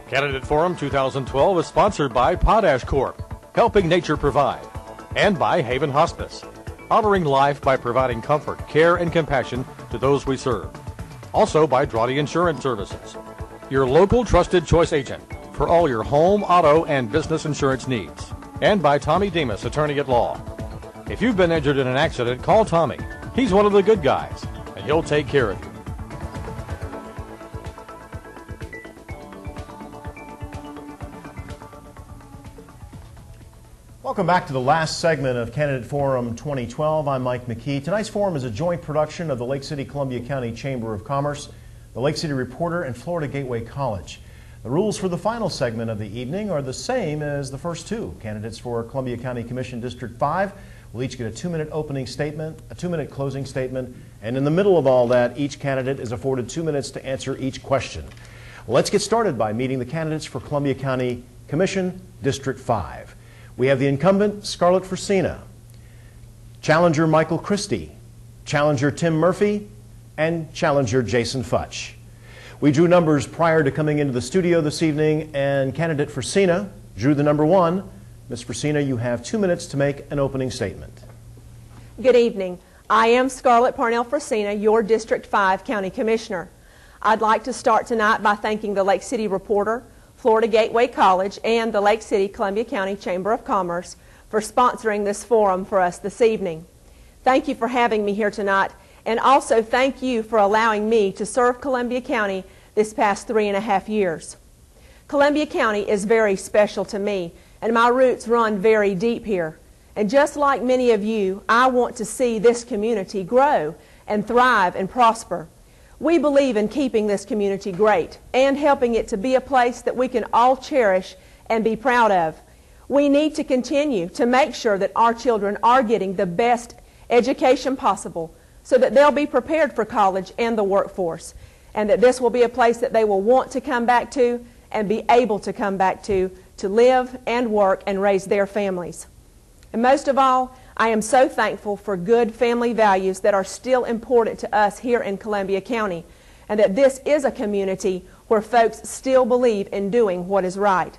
Candidate Forum 2012 is sponsored by Potash Corp, helping nature provide, and by Haven Hospice, honoring life by providing comfort, care, and compassion to those we serve. Also by Drawdy Insurance Services, your local trusted choice agent for all your home, auto, and business insurance needs. And by Tommy Demas, attorney at law. If you've been injured in an accident, call Tommy. He's one of the good guys, and he'll take care of you. Welcome back to the last segment of Candidate Forum 2012. I'm Mike McKee. Tonight's forum is a joint production of the Lake City Columbia County Chamber of Commerce, the Lake City Reporter, and Florida Gateway College. The rules for the final segment of the evening are the same as the first two. Candidates for Columbia County Commission District 5 will each get a 2-minute opening statement, a 2-minute closing statement, and in the middle of all that, each candidate is afforded 2 minutes to answer each question. Let's get started by meeting the candidates for Columbia County Commission District 5. We have the incumbent, Scarlett Frisina, challenger Michael Christie, challenger Tim Murphy, and challenger Jason Futch. We drew numbers prior to coming into the studio this evening, and candidate Frisina drew the number 1. Ms. Frisina, you have 2 minutes to make an opening statement. Good evening. I am Scarlett Parnell Frisina, your District 5 County Commissioner. I'd like to start tonight by thanking the Lake City Reporter, Florida Gateway College, and the Lake City Columbia County Chamber of Commerce for sponsoring this forum for us this evening. Thank you for having me here tonight, and also thank you for allowing me to serve Columbia County this past 3.5 years. Columbia County is very special to me, and my roots run very deep here. And just like many of you, I want to see this community grow and thrive and prosper. We believe in keeping this community great and helping it to be a place that we can all cherish and be proud of. We need to continue to make sure that our children are getting the best education possible so that they'll be prepared for college and the workforce, and that this will be a place that they will want to come back to and be able to come back to live and work and raise their families. And most of all, I am so thankful for good family values that are still important to us here in Columbia County, and that this is a community where folks still believe in doing what is right.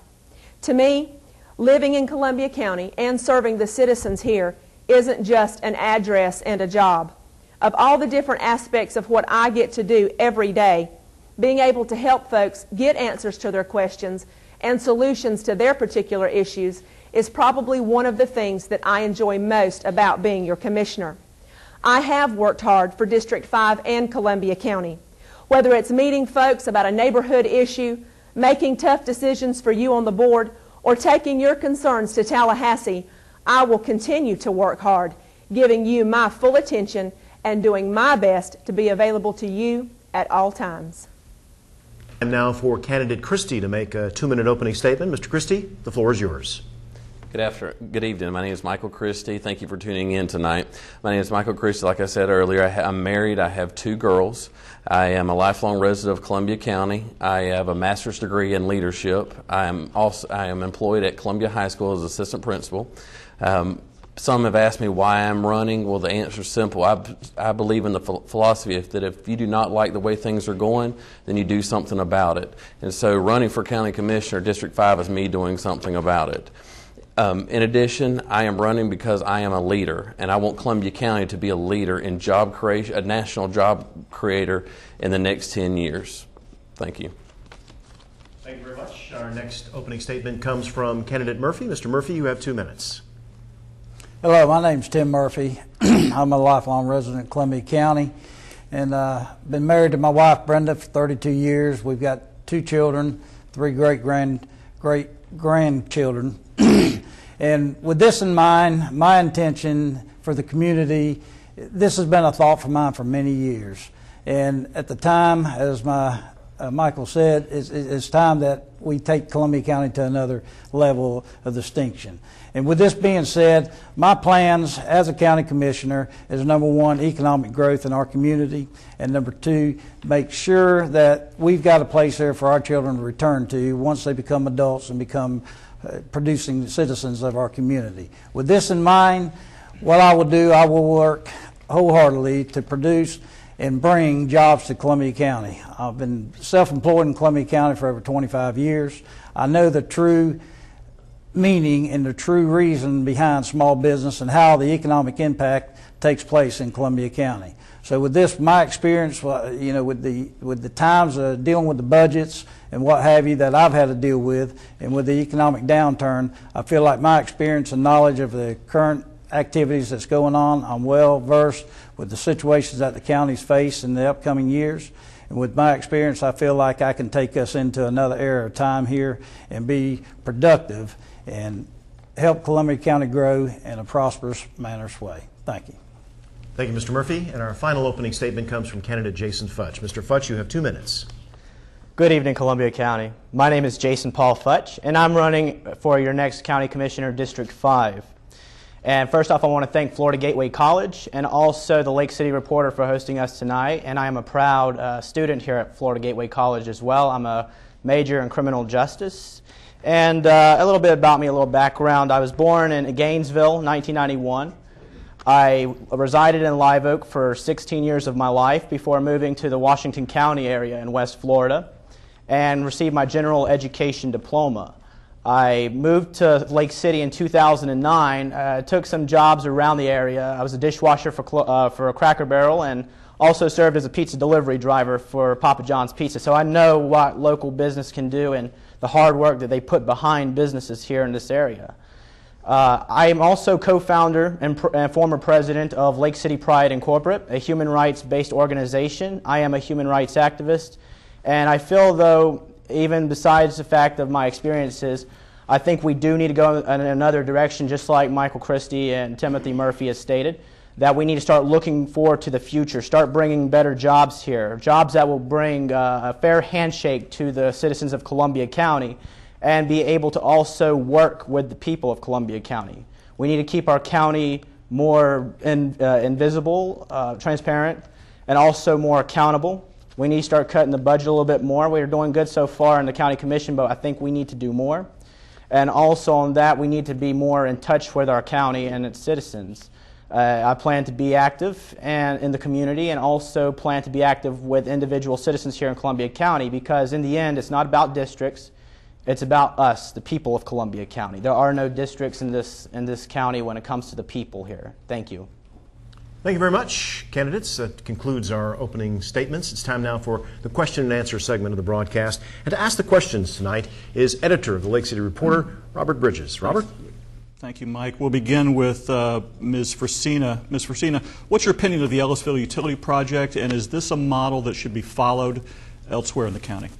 To me, living in Columbia County and serving the citizens here isn't just an address and a job. Of all the different aspects of what I get to do every day, being able to help folks get answers to their questions and solutions to their particular issues is probably one of the things that I enjoy most about being your commissioner. I have worked hard for District 5 and Columbia County. Whether it's meeting folks about a neighborhood issue, making tough decisions for you on the board, or taking your concerns to Tallahassee, I will continue to work hard, giving you my full attention and doing my best to be available to you at all times. And now for candidate Christie to make a 2-minute opening statement. Mr. Christie, the floor is yours. Good evening. My name is Michael Christie. Thank you for tuning in tonight. My name is Michael Christie. Like I said earlier, I'm married. I have 2 girls. I am a lifelong resident of Columbia County. I have a master's degree in leadership. I am employed at Columbia High School as assistant principal. Some have asked me why I'm running. Well, the answer is simple. I believe in the philosophy that if you do not like the way things are going, then you do something about it. And so running for County Commissioner, District 5 is me doing something about it. In addition, I am running because I am a leader, and I want Columbia County to be a leader in job creation, a national job creator in the next 10 years. Thank you. Thank you very much. Our next opening statement comes from candidate Murphy. Mr. Murphy, you have 2 minutes. Hello, my name's Tim Murphy. I'm a lifelong resident of Columbia County, and been married to my wife Brenda for 32 years. We've got 2 children, 3 great-grandchildren. And with this in mind, my intention for the community, this has been a thought of mine for many years. And at the time, as Michael said, it's time that we take Columbia County to another level of distinction. And with this being said, my plans as a county commissioner is number 1, economic growth in our community, and number 2, make sure that we've got a place there for our children to return to once they become adults and become producing citizens of our community. With this in mind, what I will do, I will work wholeheartedly to produce and bring jobs to Columbia County. I've been self-employed in Columbia County for over 25 years. I know the true meaning and the true reason behind small business and how the economic impact takes place in Columbia County. So with this, my experience, you know, with the times dealing with the budgets and what have you that I've had to deal with, and with the economic downturn, I feel like my experience and knowledge of the current activities that's going on, I'm well versed with the situations that the counties face in the upcoming years. And with my experience, I feel like I can take us into another era of time here and be productive and help Columbia County grow in a prosperous manner's way. Thank you. Thank you, Mr. Murphy. And our final opening statement comes from candidate Jason Futch. Mr. Futch, you have 2 minutes. Good evening, Columbia County. My name is Jason Paul Futch, and I'm running for your next County Commissioner, District 5. And first off, I want to thank Florida Gateway College and also the Lake City Reporter for hosting us tonight. And I am a proud student here at Florida Gateway College as well. I'm a major in criminal justice. And a little bit about me, a little background. I was born in Gainesville, 1991. I resided in Live Oak for 16 years of my life before moving to the Washington County area in West Florida and received my general education diploma. I moved to Lake City in 2009, took some jobs around the area. I was a dishwasher for a Cracker Barrel and also served as a pizza delivery driver for Papa John's Pizza. So I know what local business can do and the hard work that they put behind businesses here in this area. I am also co-founder and former president of Lake City Pride Incorporated, a human rights-based organization. I am a human rights activist, and I feel, though, even besides the fact of my experiences, I think we do need to go in another direction, just like Michael Christie and Timothy Murphy has stated, that we need to start looking forward to the future, start bringing better jobs here, jobs that will bring a fair handshake to the citizens of Columbia County, and be able to also work with the people of Columbia County. We need to keep our county more invisible, transparent, and also more accountable. We need to start cutting the budget a little bit more. We are doing good so far in the county commission, but I think we need to do more. And also on that, we need to be more in touch with our county and its citizens. I plan to be active in the community, and also plan to be active with individual citizens here in Columbia County, because in the end, it's not about districts. It's about us, the people of Columbia County. There are no districts in this county when it comes to the people here. Thank you. Thank you very much, candidates. That concludes our opening statements. It's time now for the question and answer segment of the broadcast. And to ask the questions tonight is editor of the Lake City Reporter, Robert Bridges. Robert? Thank you, Mike. We'll begin with Ms. Fresina. Ms. Fresina, what's your opinion of the Ellisville utility project, and is this a model that should be followed elsewhere in the county?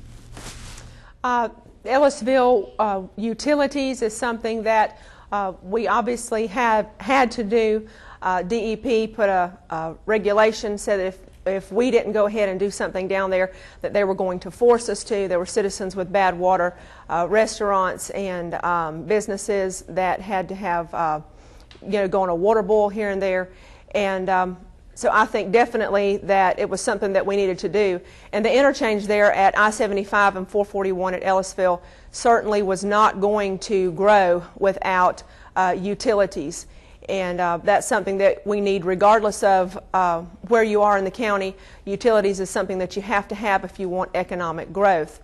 Ellisville utilities is something that we obviously have had to do. DEP put a regulation, said that if we didn't go ahead and do something down there, that they were going to force us to. There were citizens with bad water, restaurants and businesses that had to have, go on a water boil here and there. And so I think definitely that it was something that we needed to do. And the interchange there at I-75 and 441 at Ellisville certainly was not going to grow without utilities. And that's something that we need regardless of where you are in the county. Utilities is something that you have to have if you want economic growth.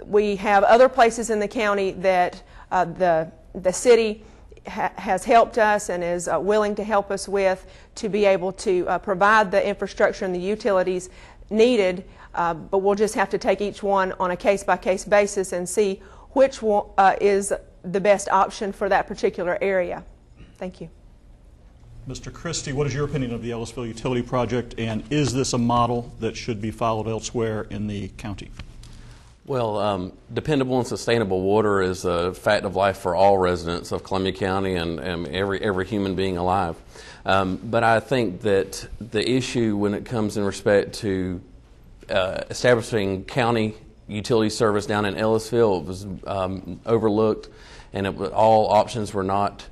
We have other places in the county that the city has helped us and is willing to help us with to be able to provide the infrastructure and the utilities needed, but we'll just have to take each one on a case-by-case basis and see which one is the best option for that particular area. Thank you. Mr. Christie, what is your opinion of the Ellisville utility project, and is this a model that should be followed elsewhere in the county? Well, dependable and sustainable water is a fact of life for all residents of Columbia County and every human being alive. But I think that the issue when it comes in respect to establishing county utility service down in Ellisville was overlooked, and all options were not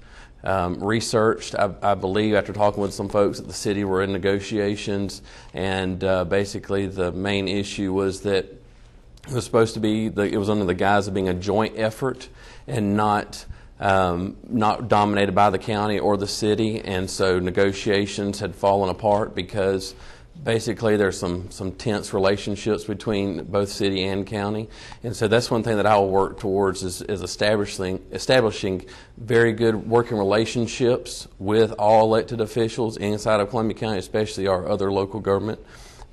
researched. I believe after talking with some folks at the city, we're in negotiations, and basically the main issue was that it was supposed to be, it was under the guise of being a joint effort and not dominated by the county or the city, and so negotiations had fallen apart because Basically, there's some tense relationships between both city and county, and so that's one thing that I will work towards is establishing very good working relationships with all elected officials inside of Columbia County, especially our other local government,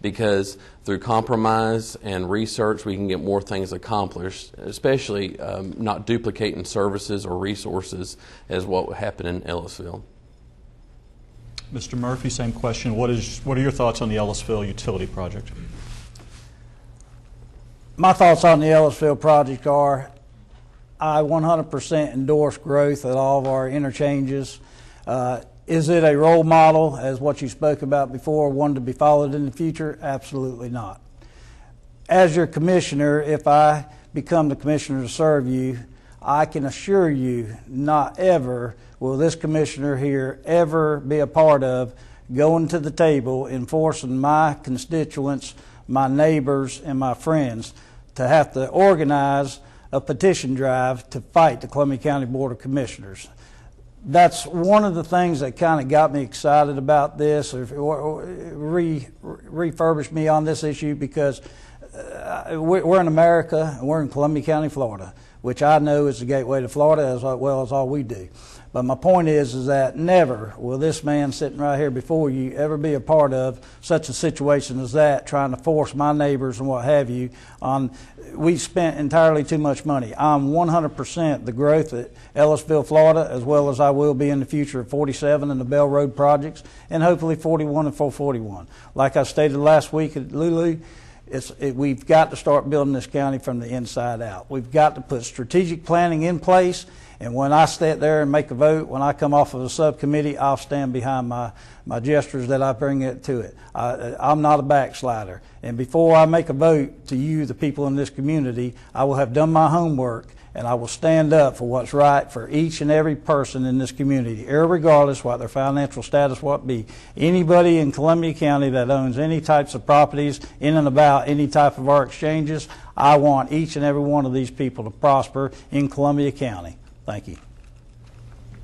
because through compromise and research we can get more things accomplished, especially not duplicating services or resources as what happened in Ellisville. Mr. Murphy, same question. What are your thoughts on the Ellisville utility project? My thoughts on the Ellisville project are I 100% endorse growth at all of our interchanges. Is it a role model, as what you spoke about before, one to be followed in the future? Absolutely not. As your commissioner, if I become the commissioner to serve you, I can assure you not ever will this commissioner here ever be a part of going to the table enforcing my constituents, my neighbors, and my friends to have to organize a petition drive to fight the Columbia County Board of Commissioners. That's one of the things that kind of got me excited about this, or refurbished me on this issue, because we're in America and we're in Columbia County, Florida, which I know is the gateway to Florida as well as all we do. But my point is that never will this man sitting right here before you ever be a part of such a situation as that, trying to force my neighbors and what have you on. We spent entirely too much money. I'm 100% the growth at Ellisville, Florida, as well as I will be in the future of 47 and the Bell Road projects, and hopefully 41 and 441. Like I stated last week at Lulu, we've got to start building this county from the inside out. We've got to put strategic planning in place, and when I stand there and make a vote, when I come off of a subcommittee, I'll stand behind my gestures that I bring it to it. I'm not a backslider. And before I make a vote to you, the people in this community, I will have done my homework, and I will stand up for what's right for each and every person in this community, irregardless what their financial status what be. Anybody in Columbia County that owns any types of properties in and about any type of our exchanges, I want each and every one of these people to prosper in Columbia County. Thank you.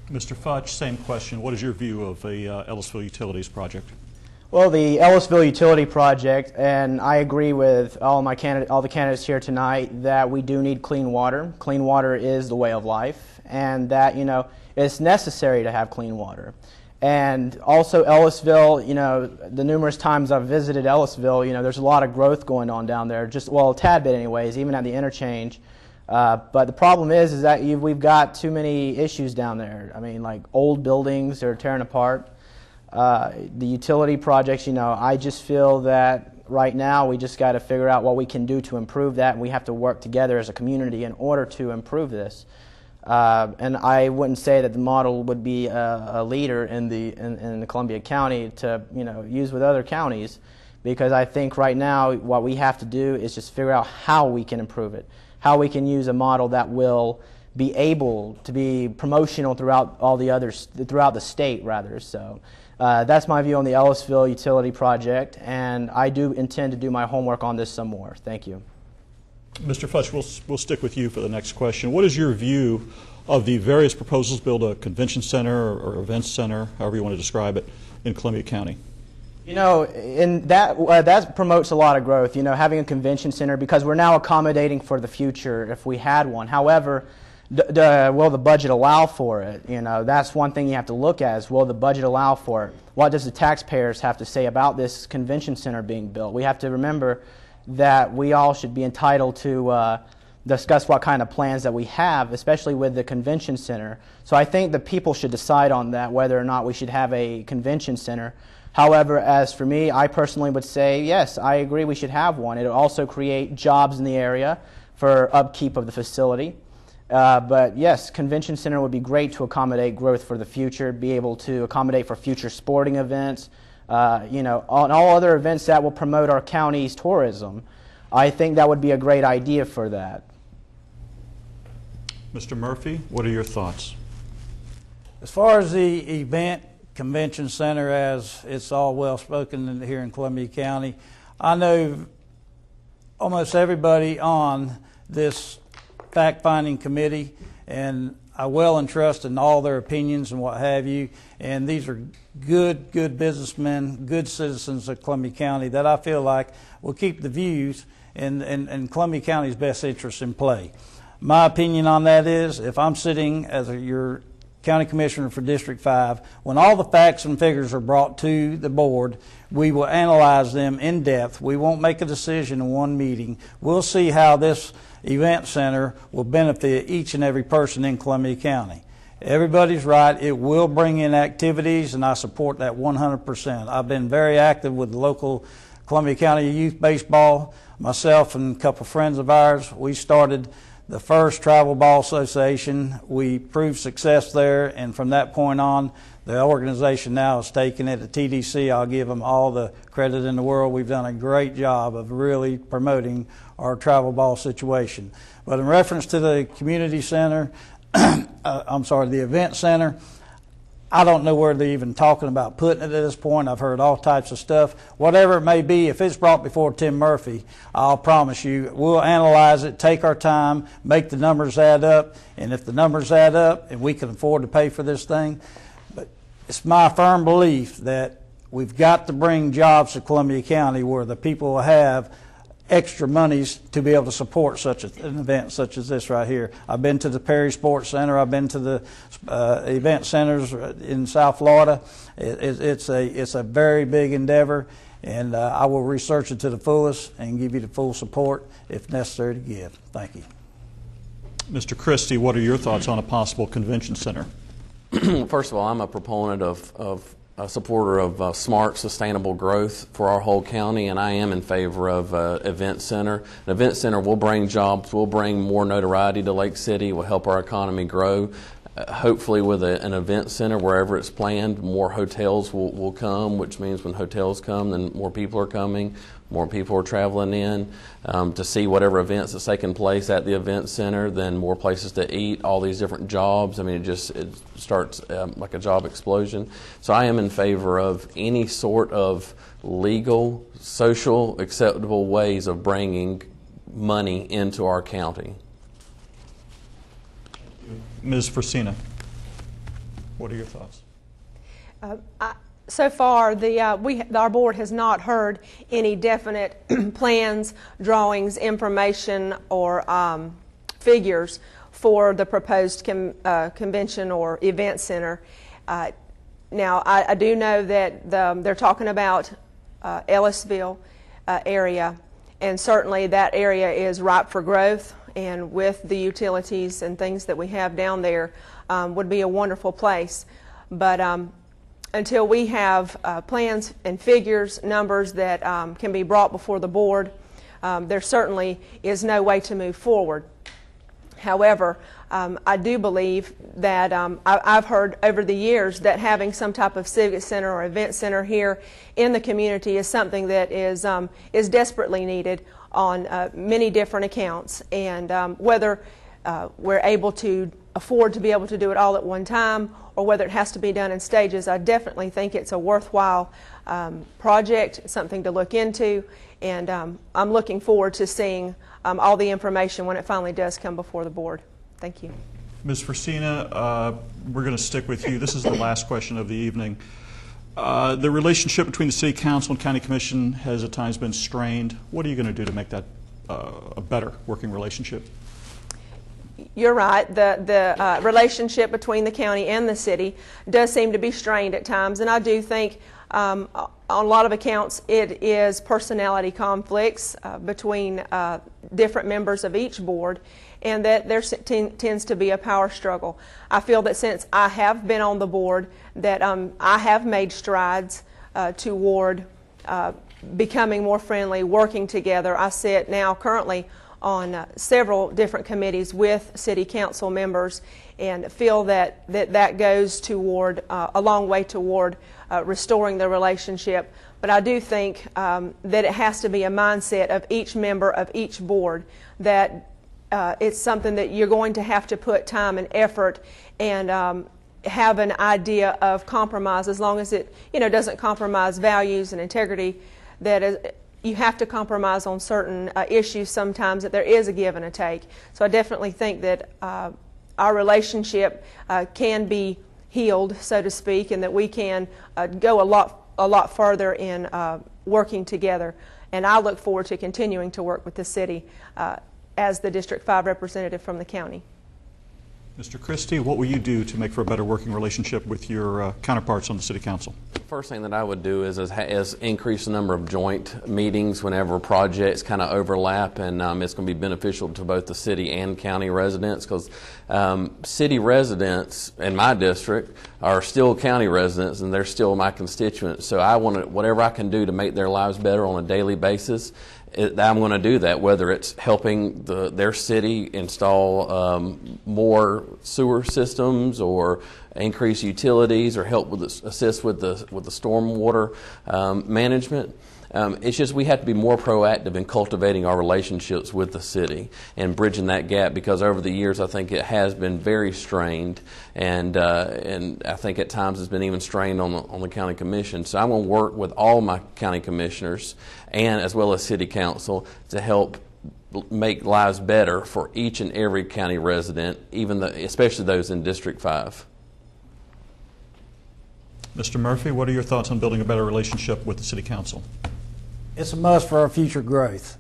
Mr. Futch, same question. What is your view of the Ellisville Utilities project? Well, the Ellisville Utility Project, and I agree with all the candidates here tonight that we do need clean water. Clean water is the way of life, and that, it's necessary to have clean water. And also Ellisville, the numerous times I've visited Ellisville, there's a lot of growth going on down there, a tad bit anyways, even at the interchange. But the problem is that we've got too many issues down there. I mean, like old buildings are tearing apart. The utility projects, I just feel that right now we just got to figure out what we can do to improve that, and we have to work together as a community in order to improve this. And I wouldn't say that the model would be a leader in the Columbia County to use with other counties, because I think right now what we have to do is just figure out how we can improve it, how we can use a model that will be able to be promotional throughout all the others, throughout the state rather. So that's my view on the Ellisville Utility Project, and I do intend to do my homework on this some more. Thank you. Mr. Futch, we'll stick with you for the next question. What is your view of the various proposals to build a convention center or events center, however you want to describe it, in Columbia County? In that promotes a lot of growth, having a convention center, because we're now accommodating for the future if we had one. However, will the budget allow for it? That's one thing you have to look at is, will the budget allow for it? What does the taxpayers have to say about this convention center being built? We have to remember that we all should be entitled to discuss what kind of plans that we have, especially with the convention center. So I think the people should decide on that, whether or not we should have a convention center. However, as for me, I personally would say, yes, I agree we should have one. It will also create jobs in the area for upkeep of the facility. But yes, convention center would be great to accommodate growth for the future, be able to accommodate for future sporting events, on all other events that will promote our county's tourism. I think that would be a great idea for that. Mr. Murphy, what are your thoughts? As far as the event convention center, as it's all well spoken here in Columbia County, I know almost everybody on this fact-finding committee, and I well and trust in all their opinions and what have you. And these are good businessmen, good citizens of Columbia County that I feel like will keep the views and Columbia County's best interests in play. My opinion on that is, if I'm sitting as your county commissioner for District 5, when all the facts and figures are brought to the board, we will analyze them in depth. We won't make a decision in one meeting. We'll see how this event center will benefit each and every person in Columbia County. Everybody's right. It will bring in activities, and I support that 100%. I've been very active with the local Columbia County Youth Baseball. Myself and a couple of friends of ours, we started the first Travel Ball Association. We proved success there, and from that point on, the organization now is taking it. At TDC, I'll give them all the credit in the world. We've done a great job of really promoting our travel ball situation. But in reference to the community center, the event center, I don't know where they're even talking about putting it at this point. I've heard all types of stuff. Whatever it may be, if it's brought before Tim Murphy, I'll promise you we'll analyze it, take our time, make the numbers add up, and if the numbers add up and we can afford to pay for this thing, but it's my firm belief that we've got to bring jobs to Columbia County where the people will have extra monies to be able to support such an event such as this right here. I've been to the Perry Sports Center. I've been to the event centers in South Florida. It's a very big endeavor, and I will research it to the fullest and give you the full support if necessary to give. Thank you. Mr. Christie, what are your thoughts on a possible convention center? First of all, I'm a proponent of a supporter of smart, sustainable growth for our whole county, and I am in favor of an event center. An event center will bring jobs, will bring more notoriety to Lake City, will help our economy grow. Hopefully with an event center, wherever it's planned, more hotels will come, which means when hotels come, then more people are coming, more people are traveling in to see whatever events that's taking place at the event center, then more places to eat, all these different jobs. I mean, it starts like a job explosion. So I am in favor of any sort of legal, social, acceptable ways of bringing money into our county. Ms. Frisina, what are your thoughts? So far, our board has not heard any definite plans, drawings, information, or figures for the proposed convention or event center. Now, I do know that they're talking about Ellisville area, and certainly that area is ripe for growth, and with the utilities and things that we have down there, would be a wonderful place. But until we have plans and figures, numbers that can be brought before the board, there certainly is no way to move forward. However, I do believe that I've heard over the years that having some type of civic center or event center here in the community is something that is desperately needed on many different accounts, and whether we're able to afford to be able to do it all at one time or whether it has to be done in stages, I definitely think it's a worthwhile project, something to look into, and I'm looking forward to seeing all the information when it finally does come before the board. Thank you. Ms. Frisina, we're going to stick with you. This is the last question of the evening. The relationship between the City Council and County Commission has at times been strained. What are you going to do to make that a better working relationship? You're right. The relationship between the county and the city does seem to be strained at times, and I do think on a lot of accounts it is personality conflicts between different members of each board, and that there tends to be a power struggle. I feel that since I have been on the board that I have made strides toward becoming more friendly, working together. I sit now currently on several different committees with city council members, and feel that goes toward a long way toward restoring the relationship. But I do think that it has to be a mindset of each member of each board that it's something that you're going to have to put time and effort and have an idea of compromise, as long as it doesn't compromise values and integrity. That is, you have to compromise on certain issues sometimes, that there is a give and a take. So I definitely think that our relationship can be healed, so to speak, and that we can go a lot further in working together. And I look forward to continuing to work with the city as the District 5 representative from the county. Mr. Christie, what will you do to make for a better working relationship with your counterparts on the City Council? First thing that I would do is increase the number of joint meetings whenever projects kind of overlap, and it's going to be beneficial to both the city and county residents, because city residents in my district are still county residents and they're still my constituents. So I want to, whatever I can do to make their lives better on a daily basis, I'm going to do that, whether it's helping their city install more sewer systems or increase utilities or help with assist with the stormwater management. It's just we have to be more proactive in cultivating our relationships with the city and bridging that gap, because over the years I think it has been very strained, and I think at times it's been even strained on the county commission. So I'm going to work with all my county commissioners and as well as city council to help make lives better for each and every county resident, especially those in District 5. Mr. Murphy, what are your thoughts on building a better relationship with the City Council? It's a must for our future growth.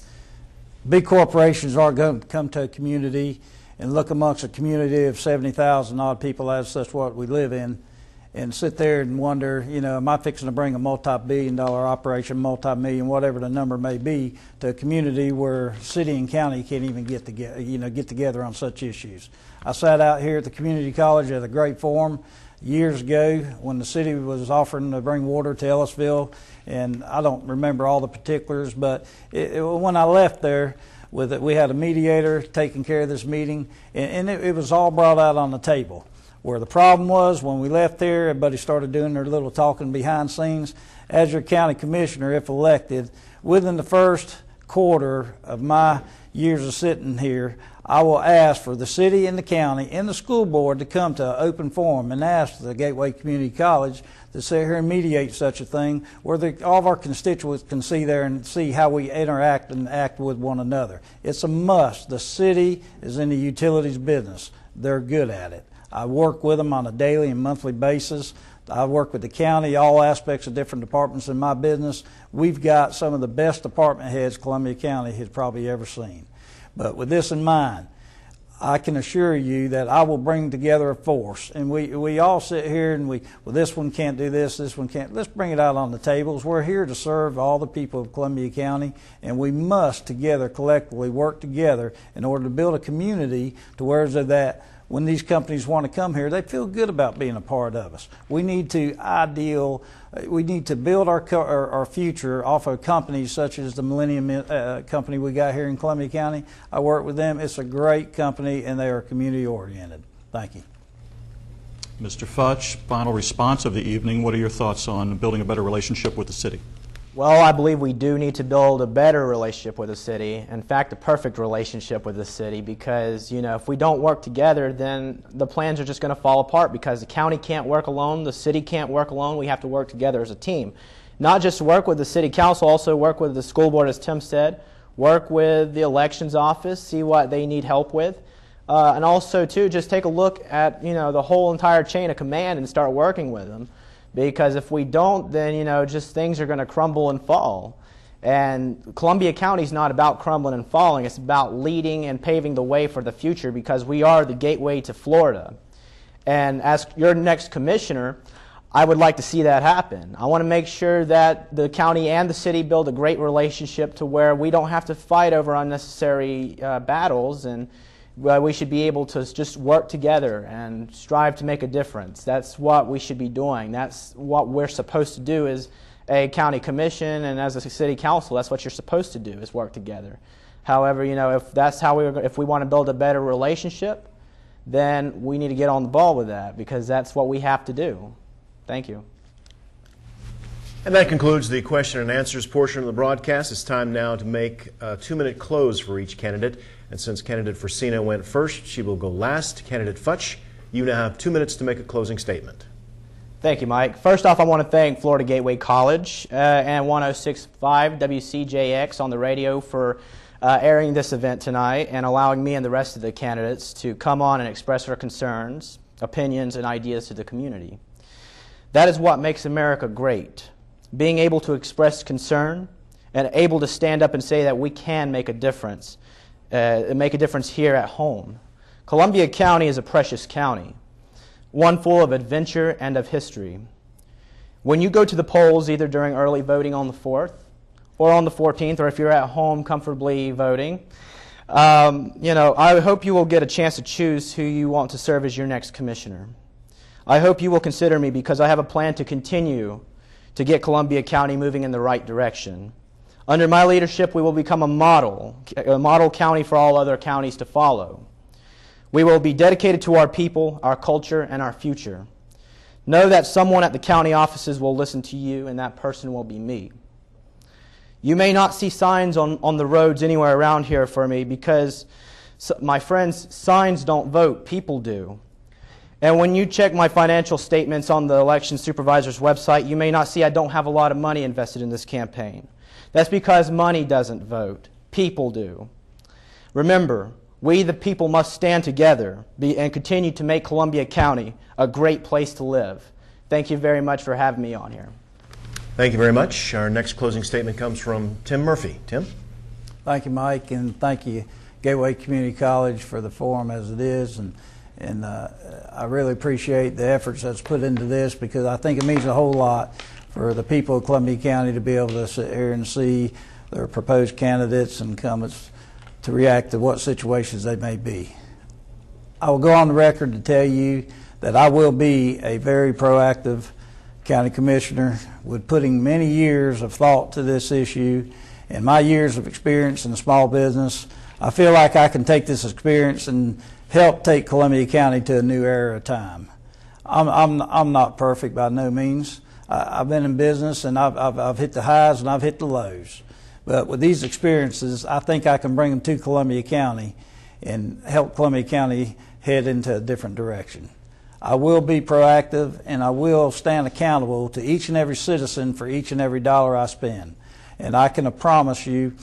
Big corporations aren't going to come to a community and look amongst a community of 70,000 odd people, as such what we live in, and sit there and wonder, am I fixing to bring a multi-billion-dollar operation, multi-million, whatever the number may be, to a community where city and county can't even get together on such issues. I sat out here at the community college at a great forum years ago when the city was offering to bring water to Ellisville, and I don't remember all the particulars, but when I left there, we had a mediator taking care of this meeting, and it was all brought out on the table. Where the problem was, when we left there, everybody started doing their little talking behind scenes. As your county commissioner, if elected, within the first quarter of my years of sitting here, I will ask for the city and the county and the school board to come to an open forum and ask the Gateway Community College to sit here and mediate such a thing where all of our constituents can see there and see how we interact and act with one another. It's a must. The city is in the utilities business. They're good at it. I work with them on a daily and monthly basis. I work with the county, all aspects of different departments in my business. We've got some of the best department heads Columbia County has probably ever seen. But with this in mind, I can assure you that I will bring together a force. And we all sit here and well, this one can't do this one can't. Let's bring it out on the tables. We're here to serve all the people of Columbia County, and we must together, collectively, work together in order to build a community to where that when these companies want to come here, they feel good about being a part of us. We need to build our future off of companies such as the Millennium company we got here in Columbia County. I work with them. It's a great company, and they are community oriented. Thank you. Mr. Futch, final response of the evening. What are your thoughts on building a better relationship with the city? Well, I believe we do need to build a better relationship with the city. In fact, a perfect relationship with the city, because, if we don't work together, then the plans are just going to fall apart, because the county can't work alone, the city can't work alone. We have to work together as a team. Not just work with the city council, also work with the school board, as Tim said, work with the elections office, see what they need help with. And also, too, just take a look at, the whole entire chain of command and start working with them. Because if we don't, then, just things are going to crumble and fall. And Columbia County is not about crumbling and falling. It's about leading and paving the way for the future, because we are the gateway to Florida. And as your next commissioner, I would like to see that happen. I want to make sure that the county and the city build a great relationship to where we don't have to fight over unnecessary battles, and we should be able to just work together and strive to make a difference. That's what we should be doing. That's what we're supposed to do as a county commission, and as a city council, that's what you're supposed to do, is work together. However, if that's how if we want to build a better relationship, then we need to get on the ball with that, because that's what we have to do. Thank you. And that concludes the question and answers portion of the broadcast. It's time now to make a 2-minute close for each candidate. And since candidate Fresina went first, she will go last. Candidate Futch, you now have 2 minutes to make a closing statement. Thank you, Mike. First off, I want to thank Florida Gateway College and 106.5 WCJX on the radio for airing this event tonight and allowing me and the rest of the candidates to come on and express our concerns, opinions, and ideas to the community. That is what makes America great, being able to express concern and able to stand up and say that we can make a difference here at home. Columbia County is a precious county, one full of adventure and of history. When you go to the polls, either during early voting on the 4th or on the 14th, or if you're at home comfortably voting, I hope you will get a chance to choose who you want to serve as your next commissioner. I hope you will consider me because I have a plan to continue to get Columbia County moving in the right direction. Under my leadership, we will become a model county for all other counties to follow. We will be dedicated to our people, our culture, and our future. Know that someone at the county offices will listen to you, and that person will be me. You may not see signs on the roads anywhere around here for me because, my friends, signs don't vote, people do. And when you check my financial statements on the election supervisor's website, you may not see I don't have a lot of money invested in this campaign. That's because money doesn't vote, people do. Remember, we the people must stand together and continue to make Columbia County a great place to live. Thank you very much for having me on here. Thank you very much. Our next closing statement comes from Tim Murphy. Tim? Thank you, Mike, and thank you, Gateway Community College, for the forum as it is. And I really appreciate the efforts that's put into this because I think it means a whole lot for the people of Columbia County to be able to sit here and see their proposed candidates and incumbents to react to what situations they may be. I will go on the record to tell you that I will be a very proactive county commissioner with putting many years of thought to this issue and my years of experience in small business. I feel like I can take this experience and help take Columbia County to a new era of time. I'm not perfect by no means. I've been in business and I've hit the highs and I've hit the lows. But with these experiences, I think I can bring them to Columbia County and help Columbia County head into a different direction. I will be proactive and I will stand accountable to each and every citizen for each and every dollar I spend. And I can promise you,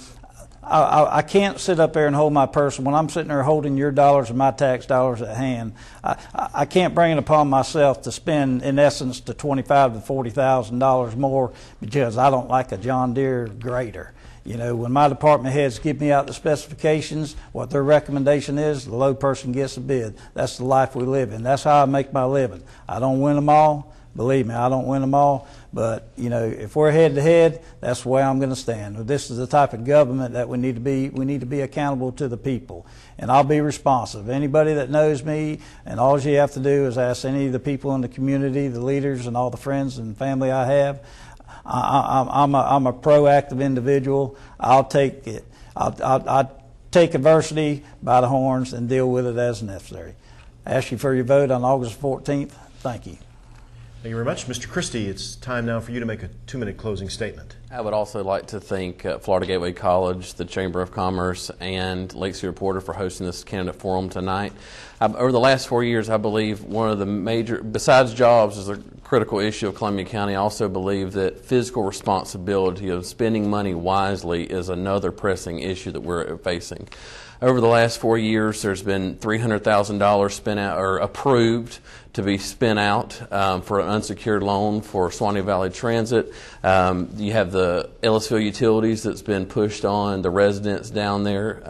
I can't sit up there and hold my purse. When I'm sitting there holding your dollars and my tax dollars at hand, I can't bring it upon myself to spend, in essence, to $25,000 to $40,000 more because I don't like a John Deere grader. You know, when my department heads give me out the specifications, what their recommendation is, the low person gets a bid. That's the life we live in. That's how I make my living. I don't win them all. Believe me, I don't win them all. But, you know, if we're head to head, that's the way I'm going to stand. This is the type of government that we need to be. We need to be accountable to the people. And I'll be responsive. Anybody that knows me, and all you have to do is ask any of the people in the community, the leaders and all the friends and family I have. I'm a proactive individual. I'll take it. I'll take adversity by the horns and deal with it as necessary. I ask you for your vote on August 14th. Thank you. Thank you very much. Mr. Christie, it's time now for you to make a 2-minute closing statement. I would also like to thank Florida Gateway College, the Chamber of Commerce, and Lake City Reporter for hosting this candidate forum tonight. Over the last 4 years, I believe one of the major, besides jobs is a critical issue of Columbia County, I also believe that fiscal responsibility of spending money wisely is another pressing issue that we're facing. Over the last 4 years, there's been $300,000 spent out or approved to be spent out for an unsecured loan for Swanee Valley Transit. You have the Ellisville utilities that's been pushed on the residents down there,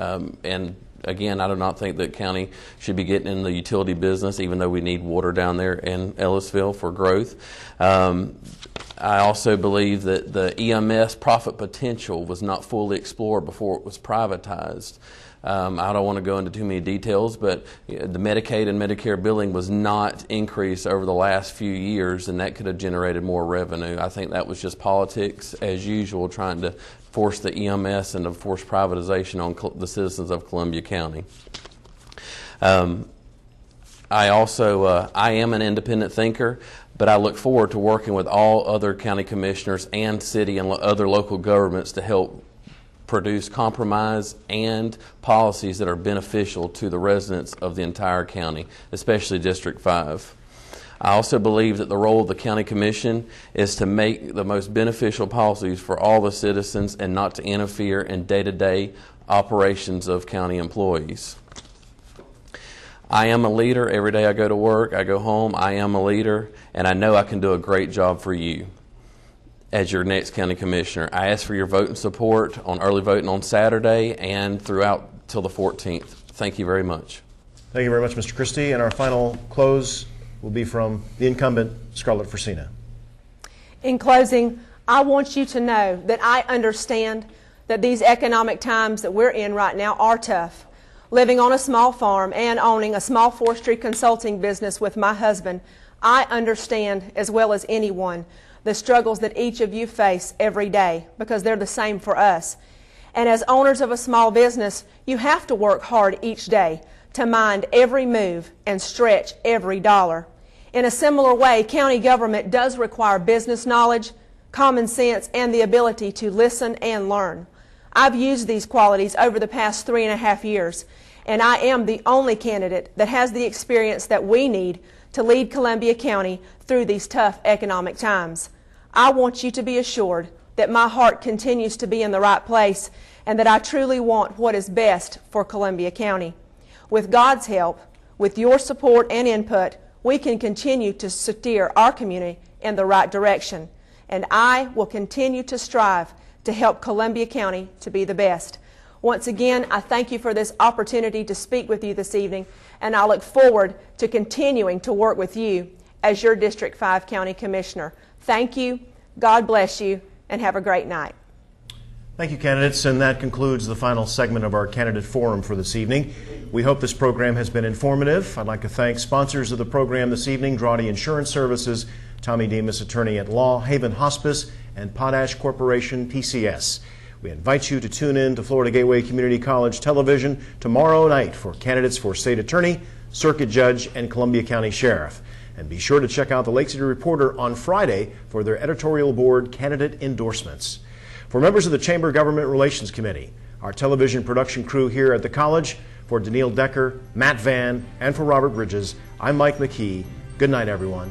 and again, I do not think that county should be getting in the utility business, even though we need water down there in Ellisville for growth. I also believe that the EMS profit potential was not fully explored before it was privatized. I don't want to go into too many details, but the Medicaid and Medicare billing was not increased over the last few years, and that could have generated more revenue. I think that was just politics, as usual, trying to force the EMS and to force privatization on the citizens of Columbia County. I am an independent thinker, but I look forward to working with all other county commissioners and city and other local governments to help produce compromise and policies that are beneficial to the residents of the entire county, especially District 5. I also believe that the role of the County Commission is to make the most beneficial policies for all the citizens and not to interfere in day-to-day operations of county employees. I am a leader. Every day I go to work, I go home, I am a leader, and I know I can do a great job for you as your next county commissioner. I ask for your vote and support on early voting on Saturday and throughout till the 14th. Thank you very much. Thank you very much, Mr. Christie. And our final close will be from the incumbent, Scarlett Frisina. In closing, I want you to know that I understand that these economic times that we're in right now are tough. Living on a small farm and owning a small forestry consulting business with my husband, I understand as well as anyone the struggles that each of you face every day, because they're the same for us. And as owners of a small business, you have to work hard each day to mind every move and stretch every dollar. In a similar way, county government does require business knowledge, common sense, and the ability to listen and learn. I've used these qualities over the past 3.5 years, and I am the only candidate that has the experience that we need to lead Columbia County through these tough economic times. I want you to be assured that my heart continues to be in the right place and that I truly want what is best for Columbia County. With God's help, with your support and input, we can continue to steer our community in the right direction. And I will continue to strive to help Columbia County to be the best. Once again, I thank you for this opportunity to speak with you this evening, and I look forward to continuing to work with you as your District 5 County Commissioner. Thank you, God bless you, and have a great night. Thank you, candidates, and that concludes the final segment of our candidate forum for this evening. We hope this program has been informative. I'd like to thank sponsors of the program this evening: Drawdy Insurance Services, Tommy Demas, Attorney at Law, Haven Hospice, and Potash Corporation, PCS. We invite you to tune in to Florida Gateway Community College Television tomorrow night for candidates for State Attorney, Circuit Judge, and Columbia County Sheriff. And be sure to check out the Lake City Reporter on Friday for their editorial board candidate endorsements. For members of the Chamber Government Relations Committee, our television production crew here at the college, for Daniil Decker, Matt Vann, and for Robert Bridges, I'm Mike McKee. Good night, everyone.